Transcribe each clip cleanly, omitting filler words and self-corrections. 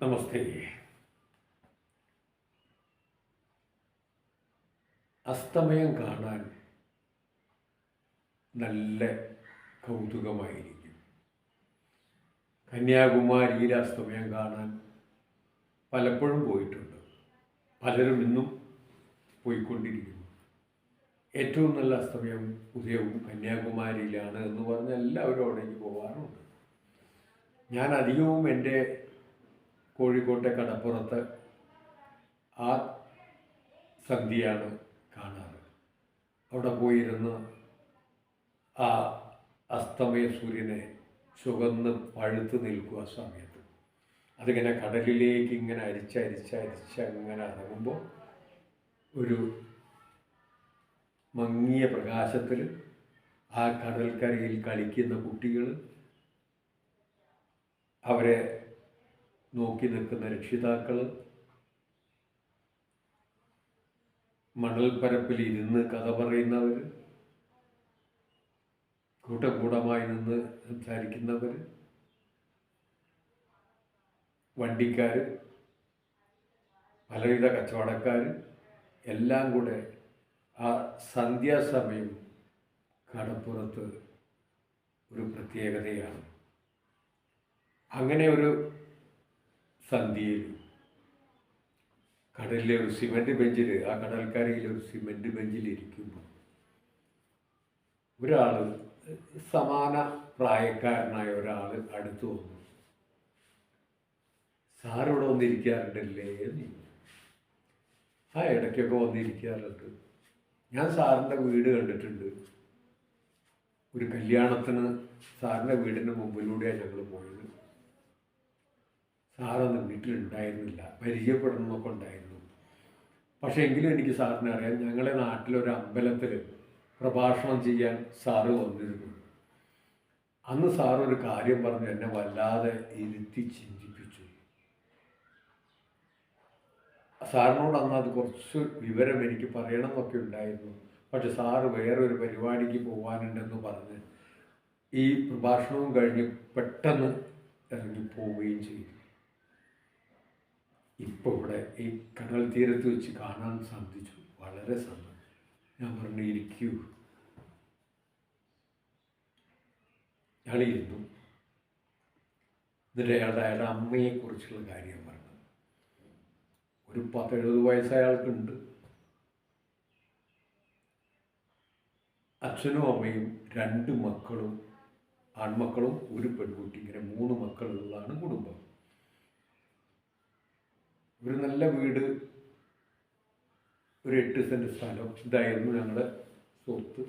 നമസ്തേ. അസ്തമയം കാണാൻ നല്ല കൗതുകമായിരിക്കും. കന്യാകുമാരിയിലെ അസ്തമയം കാണാൻ പലപ്പോഴും പോയിട്ടുണ്ട്. പലരും ഇന്നും പോയിക്കൊണ്ടിരിക്കുന്നു. ഏറ്റവും നല്ല അസ്തമയം ഉദയവും കന്യാകുമാരിയിലാണ് എന്ന് പറഞ്ഞ് എല്ലാവരും അവിടേക്ക് പോകാറുണ്ട്. ഞാൻ അധികവും എൻ്റെ കോഴിക്കോട്ടെ കടപ്പുറത്ത് ആ സന്ധ്യയാണ് കാണാറ്. അവിടെ പോയിരുന്ന് ആ അസ്തമയ സൂര്യനെ ചുവന്ന് പഴുത്ത് നിൽക്കുക സമയത്ത് അതിങ്ങനെ കടലിലേക്ക് ഇങ്ങനെ അങ്ങനെ ഇറങ്ങുമ്പോൾ ഒരു മങ്ങിയ പ്രകാശത്തിൽ ആ കടൽക്കരയിൽ കളിക്കുന്ന കുട്ടികൾ, അവരെ നോക്കി നിൽക്കുന്ന രക്ഷിതാക്കൾ, മണൽപ്പരപ്പിൽ ഇരുന്ന് കഥ പറയുന്നവർ, കൂട്ടമായി നിന്ന് സംസാരിക്കുന്നവർ, വണ്ടിക്കാർ, പലവിധ കച്ചവടക്കാർ എല്ലാം കൂടെ ആ സന്ധ്യാസമയം കടപ്പുറത്ത് ഒരു പ്രത്യേകതയാണ്. അങ്ങനെ ഒരു സന്ധ്യയിൽ കടലിലെ ഒരു സിമൻറ്റ് ബെഞ്ചിൽ, ആ കടൽക്കരയിലെ ഒരു സിമൻറ്റ് ബെഞ്ചിൽ ഇരിക്കുമ്പോൾ ഒരാൾ, സമാന പ്രായക്കാരനായ ഒരാൾ അടുത്ത് വന്നു. സാറിവിടെ വന്നിരിക്കാറുണ്ടല്ലേ എന്ന്. ആ ഇടയ്ക്കൊക്കെ വന്നിരിക്കാറുണ്ട്. ഞാൻ സാറിൻ്റെ വീട് കണ്ടിട്ടുണ്ട്. ഒരു കല്യാണത്തിന് സാറിൻ്റെ വീടിൻ്റെ മുമ്പിലൂടെയാണ് ഞങ്ങൾ പോയത്. സാറൊന്നും വീട്ടിലുണ്ടായിരുന്നില്ല, പരിചയപ്പെടണമെന്നൊക്കെ ഉണ്ടായിരുന്നു. പക്ഷേ എങ്കിലും എനിക്ക് സാറിനെ അറിയാം. ഞങ്ങളുടെ നാട്ടിലൊരു അമ്പലത്തിൽ പ്രഭാഷണം ചെയ്യാൻ സാറ് വന്നിരുന്നു. അന്ന് സാറൊരു കാര്യം പറഞ്ഞു എന്നെ വല്ലാതെ ഇരുത്തി ചിന്തിപ്പിച്ചു. സാറിനോട് അന്ന് അത് കുറച്ച് വിവരം എനിക്ക് പറയണമെന്നൊക്കെ ഉണ്ടായിരുന്നു. പക്ഷെ സാറ് വേറൊരു പരിപാടിക്ക് പോകാനുണ്ടെന്ന് പറഞ്ഞ് ഈ പ്രഭാഷണവും കഴിഞ്ഞ് പെട്ടെന്ന് ഇറങ്ങി പോവുകയും ചെയ്തു. ഇപ്പോൾ ഇവിടെ ഈ കടൽ തീരത്ത് വെച്ച് കാണാൻ സാധിച്ചു. വളരെ സന്തോഷം. ഞാൻ പറഞ്ഞു ഇരിക്കൂ. ഞങ്ങളിരുന്നു. എന്നിട്ട് അയാളുടെ അമ്മയെക്കുറിച്ചുള്ള കാര്യം പറഞ്ഞു. ഒരു 70 വയസ്സ് അയാൾക്കുണ്ട്. അച്ഛനും അമ്മയും 2 മക്കളും, ആൺമക്കളും ഒരു പെൺകുട്ടി, ഇങ്ങനെ 3 മക്കളുള്ളതാണ് കുടുംബം. ഒരു നല്ല വീട്, ഒരു 8 സെൻറ്റ് സ്ഥലം, ഇതായിരുന്നു ഞങ്ങളുടെ സ്വത്ത്.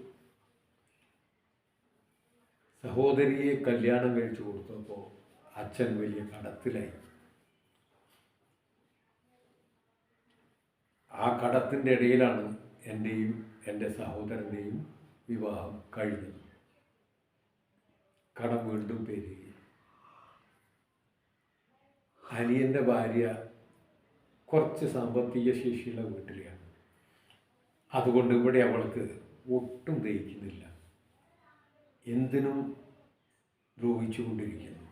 സഹോദരിയെ കല്യാണം കഴിച്ചു കൊടുത്തപ്പോൾ അച്ഛൻ വലിയ കടത്തിലായി. ആ കടത്തിൻ്റെ ഇടയിലാണ് എൻ്റെയും എൻ്റെ സഹോദരൻ്റെയും വിവാഹം കഴിഞ്ഞത്. കടം വീണ്ടും പെരുകി. അനിയൻ്റെ ഭാര്യ കുറച്ച് സാമ്പത്തിക ശേഷിയുള്ള വീട്ടിലാണ്. അതുകൊണ്ട് ഇവിടെ അവൾക്ക് ഒട്ടും ദഹിക്കുന്നില്ല. എന്തിനും ദ്രോഹിച്ചുകൊണ്ടിരിക്കുന്നു.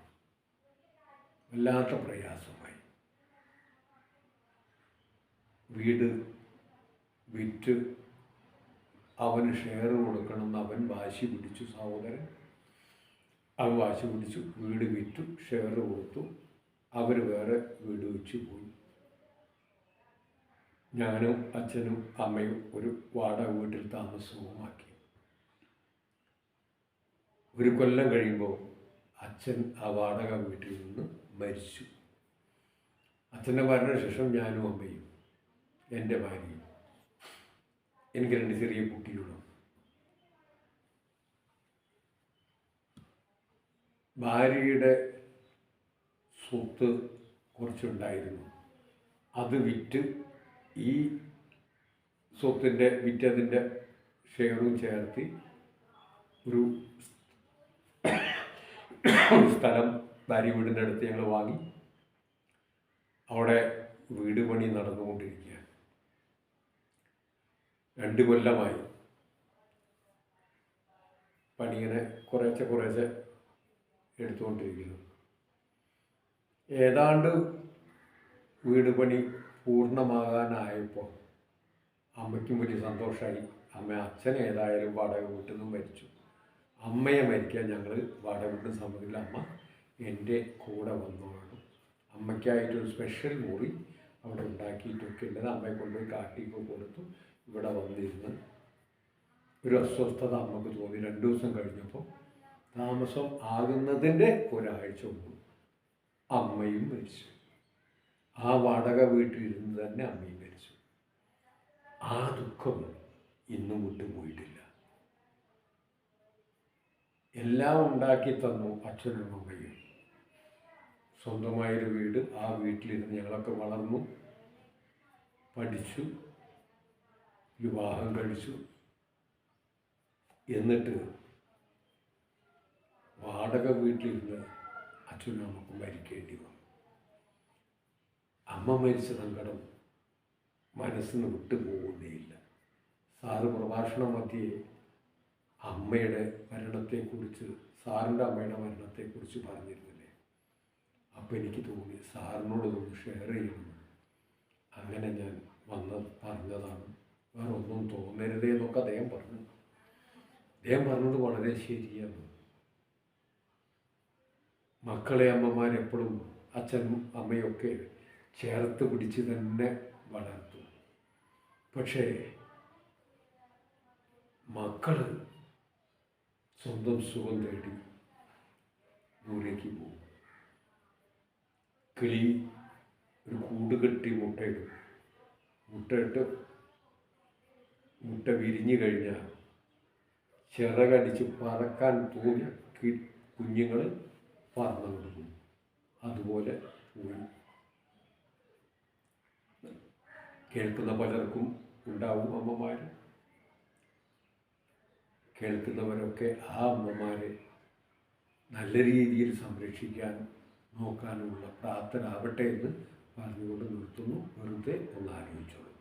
വല്ലാത്ത പ്രയാസമായി. വീട് വിറ്റ് അവന് ഷെയർ കൊടുക്കണമെന്ന് അവൻ വാശി പിടിച്ചു. സഹോദരൻ അവൻ വാശി പിടിച്ചു. വീട് വിറ്റു, ഷെയർ കൊടുത്തു. അവർ വേറെ വീട് വെച്ച് പോയി. ഞാനും അച്ഛനും അമ്മയും ഒരു വാടക വീട്ടിൽ താമസവുമാക്കി. ഒരു കൊല്ലം കഴിയുമ്പോൾ അച്ഛൻ ആ വാടക വീട്ടിൽ നിന്ന് മരിച്ചു. അച്ഛൻ്റെ മരണശേഷം ഞാനും അമ്മയും എൻ്റെ ഭാര്യയും, എനിക്ക് 2 ചെറിയ കുട്ടികളും. ഭാര്യയുടെ സ്വത്ത് കുറച്ചുണ്ടായിരുന്നു. അത് വിറ്റ് ഈ സ്വത്തിൻ്റെ വിറ്റതിൻ്റെ ഷെയറും ചേർത്ത് ഒരു സ്ഥലം ഭാര്യ വീടിൻ്റെ അടുത്ത് ഞങ്ങൾ വാങ്ങി. അവിടെ വീട് പണി നടന്നുകൊണ്ടിരിക്കുക. 2 കൊല്ലമായി പണി ഇങ്ങനെ കുറേശ്ശെ എടുത്തുകൊണ്ടിരിക്കുന്നു. ഏതാണ്ട് വീട് പണി പൂർണ്ണമാകാനായപ്പോൾ അമ്മയ്ക്കും വലിയ സന്തോഷമായി. അച്ഛൻ ഏതായാലും വാടക വീട്ടിൽ നിന്നും മരിച്ചു. അമ്മയെ മരിക്കാൻ ഞങ്ങൾ വാടക വീട്ടിൽ സമ്മതിക്കില്ല. അമ്മ എൻ്റെ കൂടെ വന്നതാണ്. അമ്മയ്ക്കായിട്ടൊരു സ്പെഷ്യൽ മുറി അവിടെ ഉണ്ടാക്കിയിട്ടൊക്കെ ഉള്ളത് അമ്മയെ കൊണ്ടുപോയി കാട്ടിയൊക്കെ കൊടുത്തു. ഇവിടെ വന്നിരുന്ന് ഒരു അസ്വസ്ഥത അമ്മക്ക് തോന്നി. 2 ദിവസം കഴിഞ്ഞപ്പോൾ താമസം ആകുന്നതിൻ്റെ ഒരാഴ്ച മുമ്പ് അമ്മയും മരിച്ചു. ആ വാടക വീട്ടിലിരുന്ന് തന്നെ അമ്മയും മരിച്ചു. ആ ദുഃഖം ഇന്നും വിട്ടുപോയിട്ടില്ല. എല്ലാം ഉണ്ടാക്കി തന്നു അച്ഛനും അമ്മയും. സ്വന്തമായൊരു വീട്, ആ വീട്ടിലിരുന്ന് ഞങ്ങളൊക്കെ വളർന്നു, പഠിച്ചു, വിവാഹം കഴിച്ചു. എന്നിട്ട് വാടക വീട്ടിലിരുന്ന് അച്ഛനും അമ്മക്കും മരിക്കേണ്ടി വന്നു. അമ്മ മരിച്ച സങ്കടം മനസ്സിൽ നിന്ന് വിട്ടുപോകുന്നേയില്ല. സാറ് പ്രഭാഷണ മധ്യേ അമ്മയുടെ മരണത്തെക്കുറിച്ച്, സാറിൻ്റെ അമ്മയുടെ മരണത്തെക്കുറിച്ച് പറഞ്ഞിരുന്നില്ലേ? അപ്പോൾ എനിക്ക് തോന്നി സാറിനോട് ഒന്ന് ഷെയർ ചെയ്യണം. അങ്ങനെ ഞാൻ പറഞ്ഞതാണ്. വേറെ ഒന്നും തോന്നരുതേ എന്നൊക്കെ അദ്ദേഹം പറഞ്ഞു. അദ്ദേഹം പറഞ്ഞത് വളരെ ശരിയാണ്. മക്കളെ അമ്മമാരെപ്പോഴും അച്ഛനും അമ്മയൊക്കെ ചേർത്ത് പിടിച്ച് തന്നെ വളർത്തും. പക്ഷേ മക്കൾ സ്വന്തം സുഖം തേടി ദൂരേക്ക് പോകും. കിളി ഒരു കൂട് കെട്ടി മുട്ടയിടും. മുട്ടയിട്ട് മുട്ട വിരിഞ്ഞു കഴിഞ്ഞാൽ ചിറകടിച്ച് പറക്കാൻ തോന്നിയ കുഞ്ഞുങ്ങൾ പറന്നു കൊടുക്കും. അതുപോലെ പോയി. കേൾക്കുന്ന പലർക്കും ഉണ്ടാവും അമ്മമാർ. കേൾക്കുന്നവരൊക്കെ ആ അമ്മമാരെ നല്ല രീതിയിൽ സംരക്ഷിക്കാൻ നോക്കാനുള്ള പ്രാപ്തരാവട്ടെ എന്ന് പറഞ്ഞുകൊണ്ട് നിർത്തുന്നു. വെറുതെ ഒന്ന് ആലോചിച്ചോളൂ.